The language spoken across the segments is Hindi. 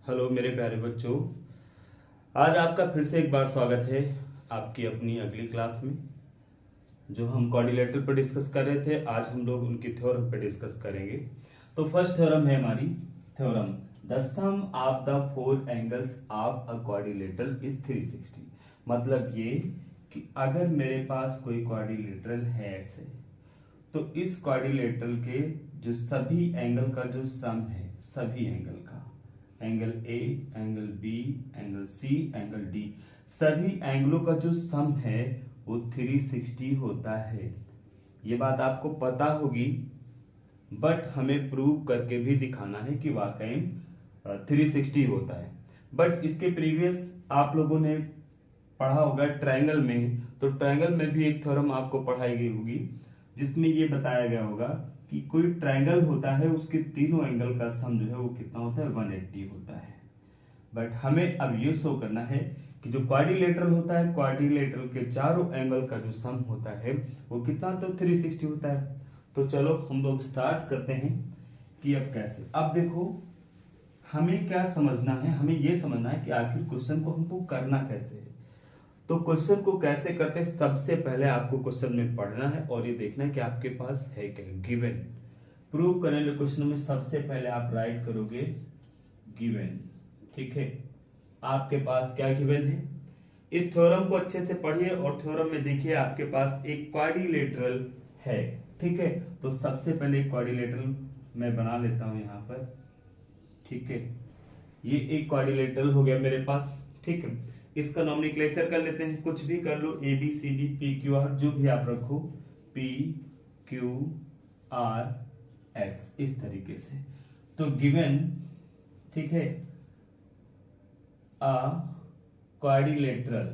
हेलो मेरे प्यारे बच्चों, आज आपका फिर से एक बार स्वागत है आपकी अपनी अगली क्लास में। जो हम क्वाड्रिलेटरल पर डिस्कस कर रहे थे, आज हम लोग उनकी थ्योरम पर डिस्कस करेंगे। तो फर्स्ट थ्योरम है हमारी theorem the sum of the four angles of a quadrilateral is 360। मतलब ये कि अगर मेरे पास कोई क्वाड्रिलेटरल है ऐसे, तो इस क्वाड्रिलेटरल के जो सभी एंगल का जो सम है, सभी एंगल का, angle A, angle B, angle C, angle D, सभी एंगलों का जो सम है वो 360 होता है। ये बात आपको पता होगी, बट हमें प्रूव करके भी दिखाना है कि वाकई 360 होता है। बट इसके प्रीवियस आप लोगों ने पढ़ा होगा ट्रायंगल में, तो ट्रायंगल में भी एक थ्योरम आपको पढ़ाई गई होगी जिसमें ये बताया गया होगा कि कोई ट्रायंगल होता है, उसके तीनों एंगल का सम जो है वो कितना होता है, 180 होता है। बट हमें अब ये शो करना है कि जो क्वाड्रिलेटरल होता है, क्वाड्रिलेटरल के चारों एंगल का जो सम होता है वो कितना, तो 360 होता है। तो चलो हम लोग स्टार्ट करते हैं कि अब कैसे। अब देखो हमें क्या समझना है, हमें ये समझना है कि आखिर क्वेश्चन को हमको करना कैसे है। तो क्वेश्चन को कैसे करते हैं, सबसे पहले आपको क्वेश्चन में पढ़ना है और ये देखना है कि आपके पास है क्या, गिवन। प्रूव करने वाले क्वेश्चन में सबसे पहले आप राइट करोगे गिवन। ठीक है, आपके पास क्या गिवन है। इस थ्योरम को अच्छे से पढ़िए और थ्योरम में देखिए आपके पास एक क्वाड्रिलेटरल है। ठीक है, तो सबसे पहले क्वाड्रिलेटरल मैं बना लेता हूं यहां पर। ठीक है, ये एक क्वाड्रिलेटरल हो गया मेरे पास। ठीक है, इसका नोमेनक्लेचर कर लेते हैं, कुछ भी कर लो, A B C D P Q R, जो भी आप रखो, पी क्यू आर एस, इस तरीके से। तो गिवन, ठीक है, अ quadrilateral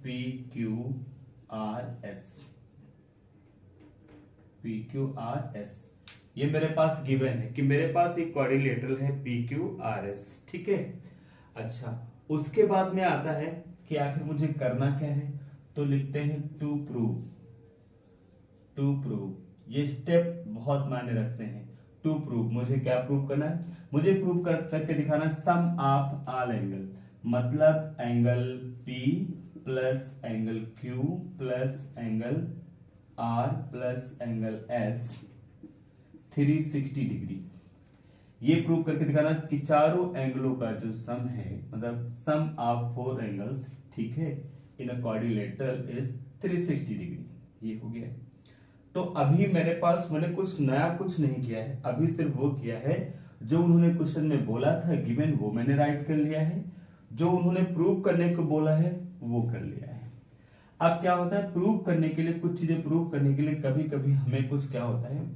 P Q R S, P Q R S, ये मेरे पास गिवन है कि मेरे पास एक क्वाड्रिलेटरल है पी क्यू आर एस। ठीक है, अच्छा, उसके बाद में आता है कि आखिर मुझे करना क्या है। तो लिखते हैं टू प्रूव। टू प्रूव, ये स्टेप बहुत मायने रखते हैं। टू प्रूव, मुझे क्या प्रूव करना है, मुझे प्रूव करके दिखाना सम ऑफ ऑल एंगल, मतलब angle P plus angle Q plus angle R plus angle S 360 degree. ये प्रूव करके दिखाना कि चारों एंगलों का जो सम है, मतलब सम ऑफ फोर एंगल्स, ठीक है, इन अ क्वाड्रिलेटरल इज 360 डिग्री। ये हो गया। तो अभी मेरे पास मैंने कुछ नया कुछ नहीं किया है, अभी सिर्फ वो किया है जो उन्होंने क्वेश्चन में बोला था गिवन, वो मैंने राइट कर लिया है। जो उन्होंने प्रूव करने को बोला है वो कर लिया है। अब क्या होता है, प्रूव करने के लिए, कुछ चीजें प्रूव करने के लिए कभी कभी हमें कुछ क्या होता है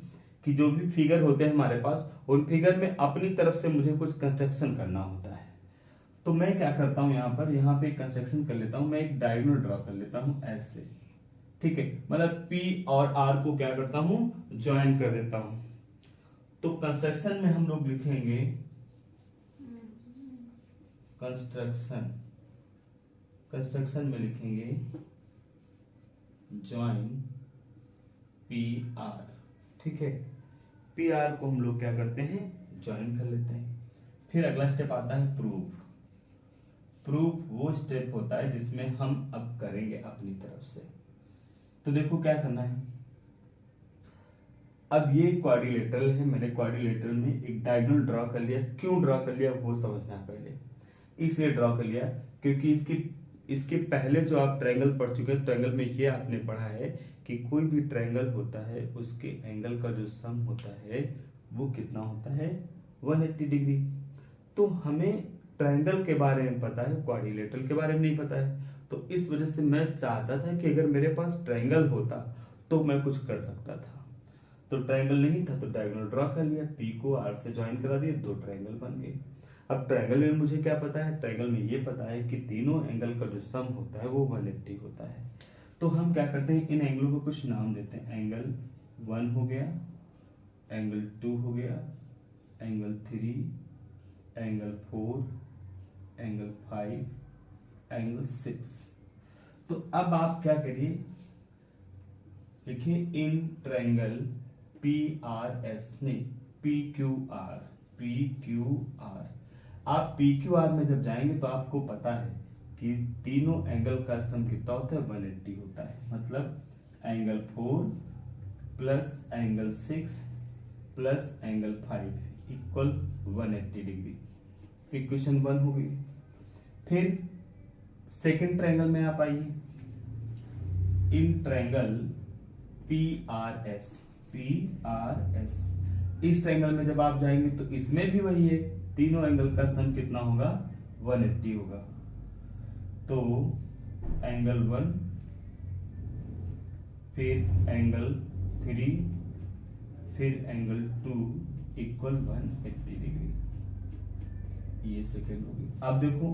कि जो भी फिगर होते हैं हमारे पास, उन फिगर में अपनी तरफ से मुझे कुछ कंस्ट्रक्शन करना होता है। तो मैं क्या करता हूं, यहाँ पे कंस्ट्रक्शन कर लेता हूं, मैं एक डायगोनल ड्रॉ कर लेता हूं ऐसे। ठीक है, मतलब P और R को क्या करता हूं, ज्वाइन कर देता हूं। तो कंस्ट्रक्शन में हम लोग लिखेंगे कंस्ट्रक्शन, कंस्ट्रक्शन में लिखेंगे ज्वाइन PR। ठीक है, PR को हम लोग क्या करते हैं, ज्वाइन कर लेते हैं। फिर अगला स्टेप आता है प्रूफ। प्रूफ वो स्टेप होता है जिसमें हम अब करेंगे अपनी तरफ से। तो देखो क्या करना है, अब ये क्वाड्रिलेटरल है, मैंने क्वाड्रिलेटरल में एक डायगोनल ड्रॉ कर लिया। क्यों ड्रॉ कर लिया वो समझना है पहले। इसलिए ड्रॉ कर लिया क्योंकि इसके पहले जो आप ट्रायंगल पढ़ चुके हैं, ट्रायंगल में ये आपने पढ़ा है कि कोई भी ट्रायंगल होता है उसके एंगल का जो सम होता है वो कितना होता है, 180 डिग्री। तो हमें ट्रायंगल के बारे में पता है, क्वाड्रिलेटरल के बारे में नहीं पता है। तो इस वजह से मैं चाहता था कि अगर मेरे पास ट्रायंगल होता तो मैं कुछ कर सकता था। तो ट्रायंगल नहीं था तो डायगोनल ड्रॉ कर लिया, पी को आर से ज्वाइन करा दिया, दो ट्रायंगल बन गए। अब ट्रायंगल में मुझे क्या पता है, ट्रायंगल में ये पता है कि तीनों एंगल का जो सम होता है वो 180 होता है। तो हम क्या करते हैं, इन एंगलों को कुछ नाम देते हैं। एंगल 1 हो गया, एंगल 2 हो गया, एंगल 3, एंगल 4, एंगल 5, एंगल 6। तो अब आप क्या करिए, देखिए इन ट्रायंगल PRS नहीं PQR, PQR। आप PQR में जब जाएंगे तो आपको पता है कि तीनों एंगल का सम कितना होता है, 180 होता है। मतलब angle 4 plus angle 6 plus angle 5 equal 180 degree. Equation 1 हो गई। फिर सेकेंड ट्रायंगल में आप आइए, इन ट्रायंगल PRS, PRS इस ट्रायंगल में जब आप जाएंगे तो इसमें भी वही है, तीनों एंगल का सम कितना होगा, 180 होगा। तो एंगल 1 फिर एंगल 3 फिर एंगल 2 इक्वल 180 डिग्री। ये सेकेंड होगी। अब देखो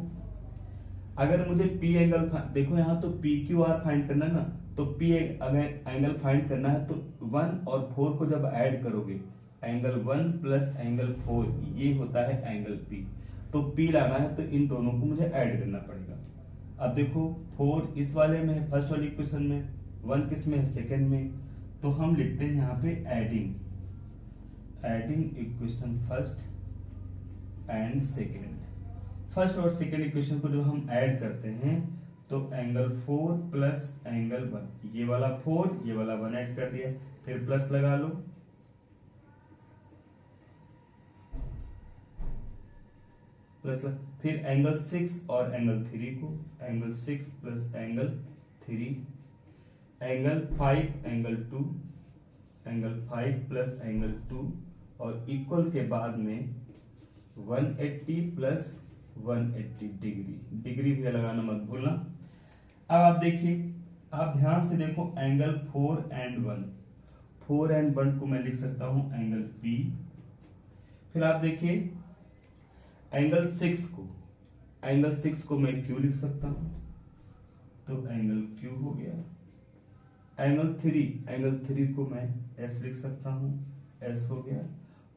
अगर मुझे P एंगल, देखो यहाँ तो PQR फाइंड करना है ना, तो P अगर एंगल फाइंड करना है तो 1 और 4 को जब ऐड करोगे, एंगल 1 प्लस एंगल 4 ये होता है एंगल P। तो P लाना है तो इन दोनों को मुझे ऐड करना पड़ेगा। अब देखो 4 इस वाले में है फर्स्ट वाली इक्वेशन में, 1 किस में है, सेकेंड में। तो हम लिखते हैं यहाँ पे adding equation first and second. First और सेकेंड इक्वेशन को जब हम ऐड करते हैं तो एंगल 4 प्लस एंगल 1, ये वाला 4 ये वाला 1 ऐड कर दिया, फिर प्लस लगा लो, प्लस फिर एंगल 6 और एंगल 3 को, angle 6 plus angle 3, angle 5 angle 2, angle 5 plus angle 2 और इक्वल के बाद में 180 प्लस 180 डिग्री। डिग्री भी लगाना मत भूलना। अब आप देखिए, आप ध्यान से देखो एंगल 4 एंड 1, 4 एंड 1 को मैं लिख सकता हूं एंगल P। फिर आप देखिए एंगल 6 को मैं Q लिख सकता हूं, तो एंगल Q हो गया। एंगल 3 को मैं S लिख सकता हूं, S हो गया।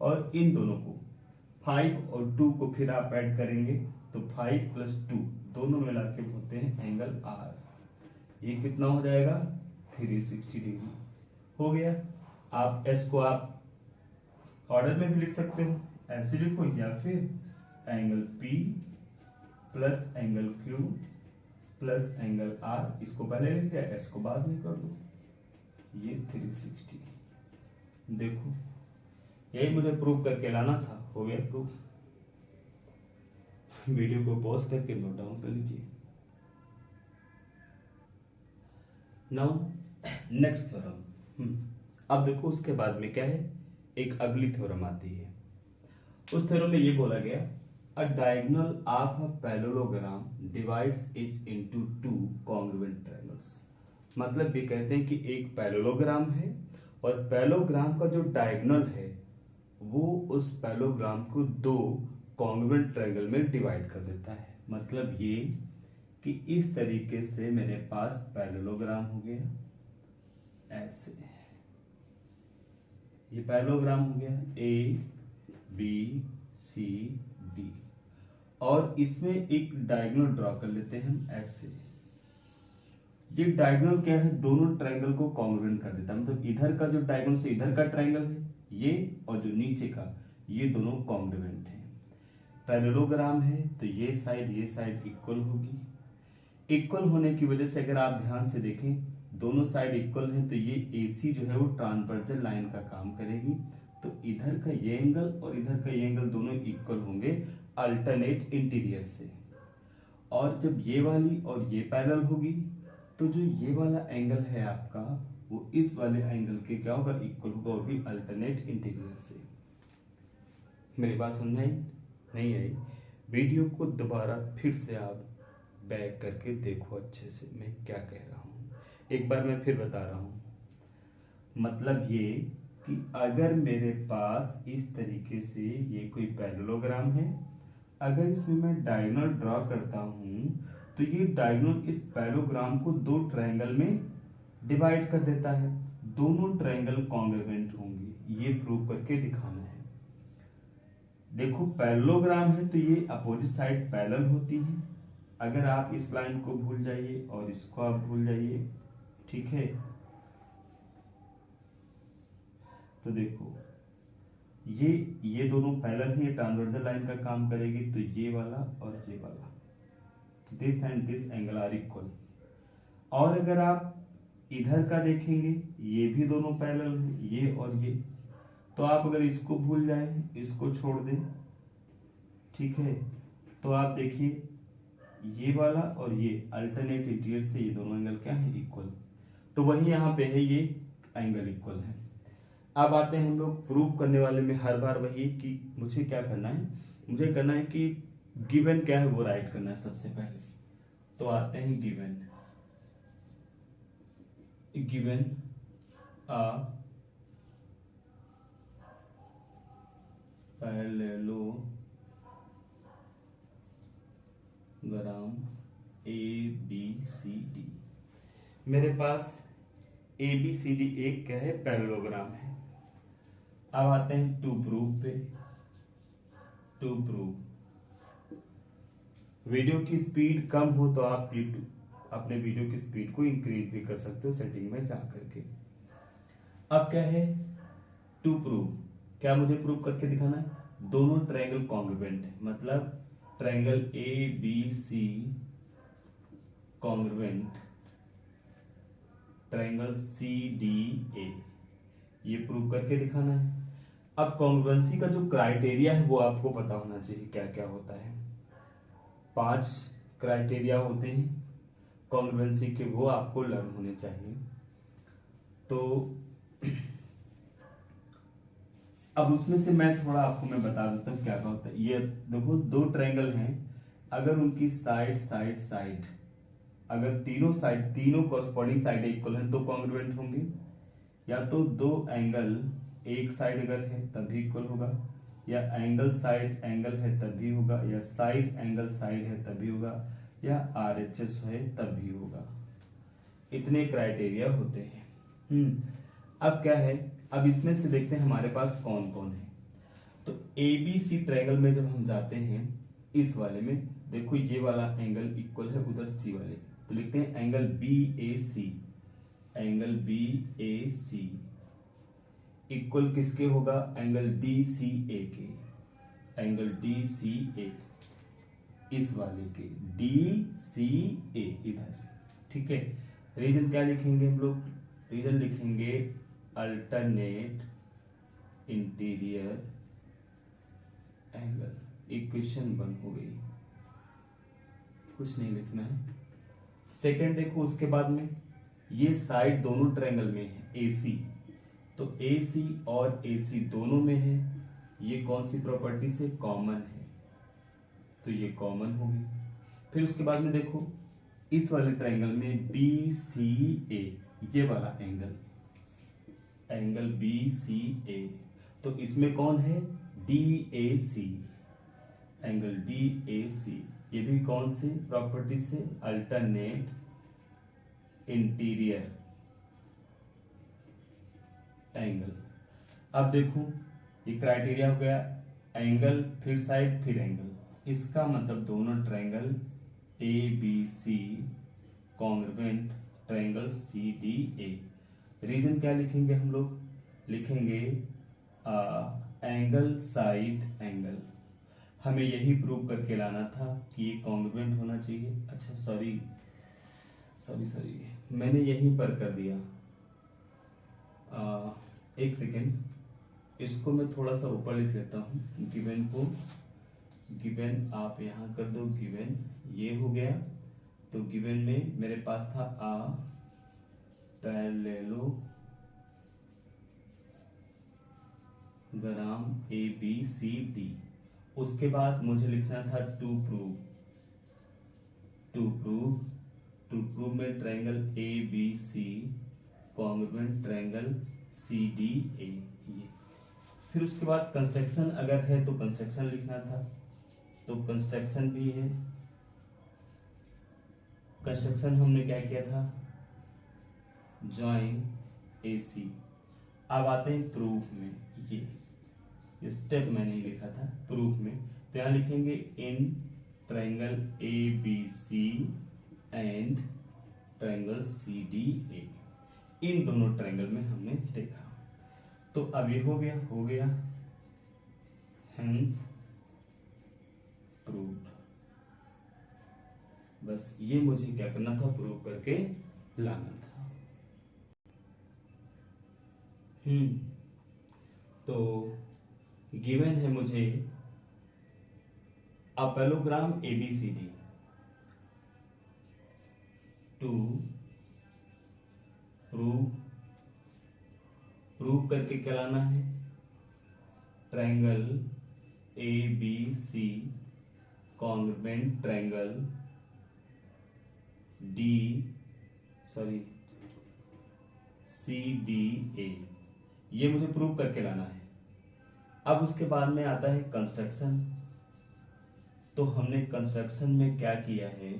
और इन दोनों को 5 और 2 को फिर आप ऐड करेंगे तो 5 प्लस 2 दोनों मिला के होते हैं एंगल R। ये कितना हो जाएगा, 360 डिग्री हो गया। आप S को आप ऑर्डर में भी लिख सकते हो, ऐसे लिखो, या फिर angle P plus angle Q plus angle R, इसको पहले लिख दिया, S को बाद में कर दो, ये 360। देखो यही मुझे प्रूव करके लाना था, हो गया प्रूफ। वीडियो को पॉज करके नोट डाउन कर लीजिए। Now next theorem. अब देखो उसके बाद में क्या है, एक अगली थ्योरम आती है। उस थ्योरम में ये बोला गया, अ diagonal of a parallelogram divides it into 2 congruent triangles. मतलब ये कहते हैं कि एक पैरेललोग्राम है और पैरेललोग्राम का जो डायगोनल है वो उस पैरेललोग्राम को 2 कॉन्ग्रुएंट ट्रायंगल में डिवाइड कर देता है। मतलब ये कि इस तरीके से मेरे पास पैरेललोग्राम हो गया, ऐसे ये पैरेललोग्राम हो गया ABCD, और इसमें एक डायगोनल ड्रॉ कर लेते हैं हम ऐसे। ये डायगोनल क्या है, दोनों ट्रायंगल को कॉन्ग्रुएंट कर देता है। मतलब इधर का जो डायगोनल से इधर का ट्रायंगल है ये, और जो नीचे का, ये दोनों कॉन्ग्रुएंट है। पैरेललोग्राम है तो ये साइड इक्वल होगी। इक्वल होने की वजह से अगर आप ध्यान से देखें, दोनों साइड इक्वल है तो ये AC जो है वो ट्रांसवर्सल लाइन का काम करेगी। तो इधर का ये एंगल और इधर का ये एंगल दोनों इक्वल होंगे अल्टरनेट इंटीरियर से। और जब ये वाली और ये पैरेलल होगी तो जो ये वाला एंगल है आपका, वो इस वाले एंगल के क्या होगा, इक्वल होगा, और भी अल्टरनेट इंटीरियर से। मेरी बात समझ आई? नहीं आई? वीडियो को दोबारा फिर से आप बैक करके देखो अच्छे से मैं क्या कह रहा हूँ। एक बार मैं फिर बता रहा हूँ। मतलब ये कि अगर मेरे पास इस तरीके से ये कोई पैरेललोग्राम है, अगर इसमें मैं डायगोनल ड्रॉ करता हूँ तो ये डायगोनल इस पैरेललोग्राम को 2 ट्रायंगल में डिवाइड कर देता है। दोनों ट्रायंगल कॉन्ग्रुएंट होंगे, ये प्रूव करके दिखाना है। देखो पैरेललोग्राम है तो ये अपोजिट साइड पैरेलल होती है। अगर आप इस लाइन को भूल जाइए और इसको आप भूल जाइए, ठीक है, तो देखो ये दोनों पैरेलल हैं, ये ट्रांसवर्सल लाइन का काम करेगी, तो ये वाला और ये वाला, this and this angle are equal. और अगर आप इधर का देखेंगे, ये भी दोनों पैरेलल हैं, ये और ये, तो आप अगर इसको भूल जाएं, इसको छोड़ दें, ठीक है, तो आप देखिए ये वाला और ये अल्टरनेट इंटीरियर से ये दोनों एंगल क्या है, इक्वल। तो वही यहाँ पे है, ये एंगल इक्वल है। अब आते हैं हम लोग प्रूव करने वाले में, हर बार वही कि मुझे क्या करना है, मुझे करना है कि गिवन क्या है वो राइट करना है सबसे पहले। तो आते हैं गिवन a पैरेललोग्राम ABCD। मेरे पास ABCD एक क्या है, पैरेललोग्राम है। अब आते हैं टू प्रूव पे। टू प्रूव, वीडियो की स्पीड कम हो तो आप अपने वीडियो की स्पीड को इंक्रीज भी कर सकते हो सेटिंग में जा करके। अब क्या है, टू प्रूव, क्या मुझे प्रूव करके दिखाना है, दोनों ट्रायंगल कॉन्ग्रुएंट है, मतलब triangle ABC congruent triangle CDA, ये प्रूव करके दिखाना है। अब कॉन्ग्रुएंसी का जो क्राइटेरिया है वो आपको पता होना चाहिए, क्या क्या होता है। 5 क्राइटेरिया होते हैं कॉन्ग्रुएंसी के, वो आपको लर्न होने चाहिए। तो अब उसमें से मैं थोड़ा आपको बता देता हूँ क्या क्या होता है। ये देखो दो ट्रायंगल हैं, अगर उनकी साइड साइड साइड, अगर तीनों कॉरस्पॉन्डिंग साइड इक्वल हैं तो कॉन्ग्रुएंट होंगे, या तो दो एंगल एक साइड अगर है तब भी इक्वल होगा, या एंगल साइड एंगल है तब भी होगा, या साइड एंगल साइड है तब भी होगा, या RHS है तब भी होगा। इतने क्राइटेरिया होते हैं। अब क्या है, अब इसमें से देखते हैं हमारे पास कौन कौन है। तो ABC ट्रायंगल में जब हम जाते हैं, इस वाले में देखो ये वाला एंगल इक्वल है उधर C वाले, तो लिखते हैं angle BAC, angle BAC equal किसके होगा, एंगल DCA के, एंगल DCA इस वाले के, DCA इधर, ठीक है। रीजन क्या लिखेंगे हम लोग, रीजन लिखेंगे अल्टरनेट इंटीरियर एंगल। इक्वेशन 1 हो गई, कुछ नहीं लिखना है। सेकंड देखो, उसके बाद में ये साइड दोनों ट्रायंगल में है AC, तो AC और AC दोनों में है, ये कौन सी प्रॉपर्टी से कॉमन है, तो ये कॉमन होगी। फिर उसके बाद में देखो इस वाले ट्रायंगल में BCA, ये वाला एंगल, एंगल BCA, तो इसमें कौन है, DAC, एंगल DAC, ये भी कौन से प्रॉपर्टी से, अल्टरनेट इंटीरियर एंगल। अब देखो ये क्राइटेरिया हो गया, एंगल फिर साइड फिर एंगल, इसका मतलब दोनों triangle ABC congruent triangle CDA। Reason क्या लिखेंगे हम लोग, लिखेंगे एंगल साइड एंगल। हमें यही प्रूव करके लाना था कि ये कॉन्ग्रुएंट होना चाहिए। अच्छा सॉरी मैंने यहीं पर कर दिया, एक सेकेंड, इसको मैं थोड़ा सा ऊपर लिख लेता हूँ, गिवन को, गिवन आप यहाँ कर दो, गिवन ये हो गया। तो गिवन में मेरे पास था पैरेललोग्राम ABCD, उसके बाद मुझे लिखना था टू प्रूव में triangle ABC congruent triangle CDA। ये फिर उसके बाद कंस्ट्रक्शन अगर है तो कंस्ट्रक्शन लिखना था, तो कंस्ट्रक्शन भी है। कंस्ट्रक्शन हमने क्या किया था, जॉइन AC। अब आते हैं प्रूफ में, ये स्टेप मैंने ही लिखा था प्रूफ में, तो यहाँ लिखेंगे in triangle ABC and triangle CDA, इन दोनों ट्रायंगल में हमने देखा। तो अब ये हो गया हेंस प्रूव्ड। बस ये मुझे क्या करना था, प्रूव करके लाना था। तो गिवन है मुझे a parallelogram ABCD to prove करके क्या लाना है, triangle ABC congruent triangle CDA, ये मुझे प्रूव करके लाना है। अब उसके बाद में आता है कंस्ट्रक्शन। तो हमने कंस्ट्रक्शन में क्या किया है,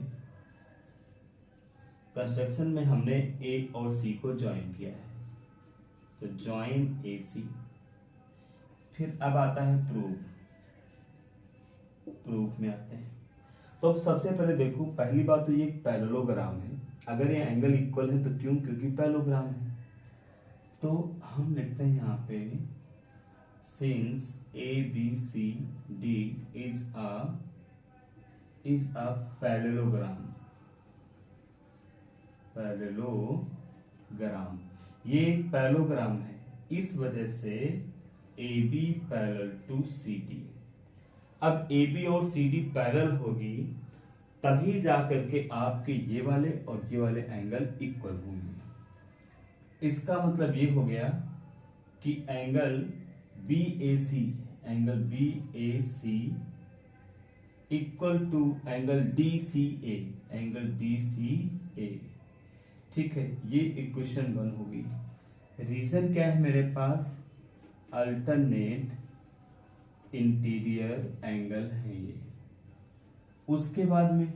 कंस्ट्रक्शन में हमने A और C को ज्वाइन किया है, तो ज्वाइन AC। फिर अब आता है प्रूफ में आते हैं। तो अब सबसे पहले देखो, पहली बात तो ये पैरेललोग्राम है। अगर ये एंगल इक्वल है तो क्यों, क्योंकि पैरेललोग्राम है। तो हम लिखते हैं यहाँ पे since ABCD is a parallelogram. ये एक पैरेललोग्राम है, इस वजह से AB पैरेलल टू CD। अब AB और CD पैरेलल होगी तभी जाकर के आपके ये वाले और ये वाले एंगल इक्वल होंगे। इसका मतलब ये हो गया कि angle BAC equal to angle DCA। ठीक है, ये इक्वेशन 1 होगी। रीजन क्या है मेरे पास, अल्टरनेट इंटीरियर एंगल है ये। उसके बाद में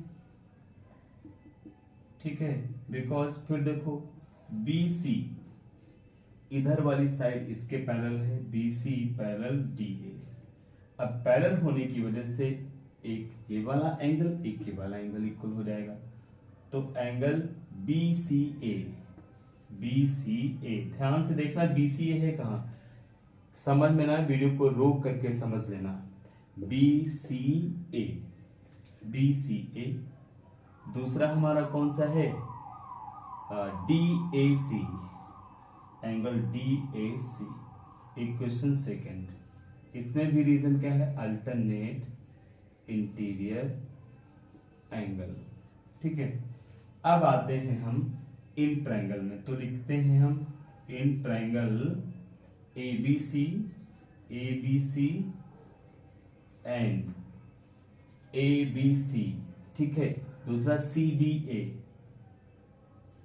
ठीक है, बिकॉज फिर देखो BC इधर वाली साइड इसके पैरेलल है, BC पैरेलल DA। अब पैरेलल होने की वजह से एक ये वाला एंगल एक ये वाला एंगल इक्वल हो जाएगा। तो एंगल BCA ध्यान से देखना, BCA है कहाँ, समझ में ना, वीडियो को रोक करके समझ लेना। BCA दूसरा हमारा कौन सा है, DAC, angle DAC equation second. इसमें भी रीजन क्या है, अल्टरनेट इंटीरियर एंगल। ठीक है, अब आते हैं हम इन ट्रायंगल में। तो लिखते हैं हम in triangle ABC and ABC। ठीक है, दूसरा CDA,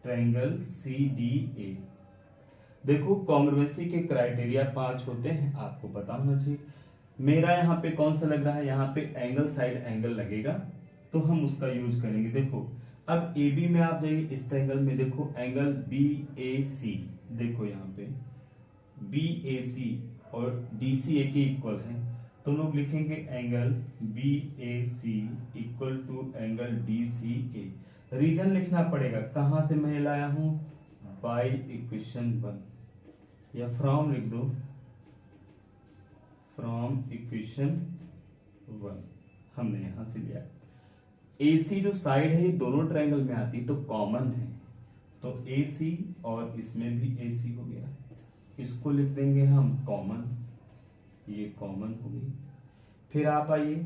ट्रायंगल CDA। देखो कॉन्ग्रुएंसी के क्राइटेरिया 5 होते हैं, आपको पता होना चाहिए। मेरा यहाँ पे कौन सा लग रहा है, यहाँ पे एंगल साइड एंगल लगेगा, तो हम उसका यूज करेंगे। देखो अब AB में आप जाइए, इस ट्रायंगल में देखो एंगल BAC, देखो यहाँ पे BAC और DCA के इक्वल है, तो लोग लिखेंगे angle BAC equal to angle DCA। Reason लिखना पड़ेगा, कहां से मैं लाया हूं, बाय इक्वेशन 1, या फ्रॉम लिख दो, फ्रॉम इक्वेशन 1 हमने यहां से लिया। AC जो साइड है ये दोनों ट्रायंगल में आती है, तो कॉमन है, तो AC और इसमें भी AC हो गया, इसको लिख देंगे हम कॉमन, ये कॉमन हो गई। फिर आप आइए,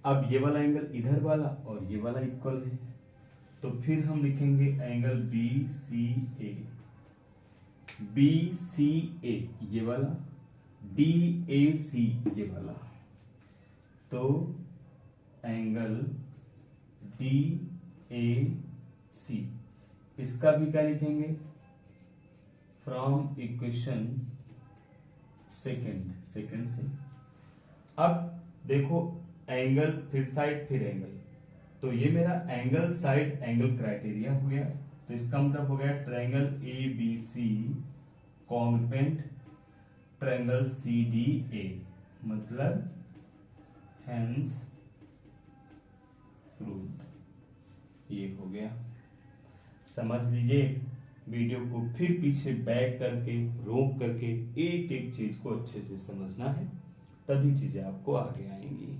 अब ये वाला एंगल इधर वाला और ये वाला इक्वल है, तो फिर हम लिखेंगे एंगल BCA ये वाला, DAC ये वाला, तो एंगल DAC इसका भी क्या लिखेंगे, फ्रॉम इक्वेशन सेकेंड से। अब देखो एंगल फिर साइड फिर एंगल, तो ये मेरा एंगल साइड एंगल क्राइटेरिया हो गया। तो इसका मतलब हो गया triangle ABC congruent triangle CDA, मतलब हेंस प्रूव्ड। ये हो गया, समझ लीजिए। वीडियो को फिर पीछे बैक करके रोक करके एक एक चीज को अच्छे से समझना है, तभी चीजें आपको आगे आएंगी।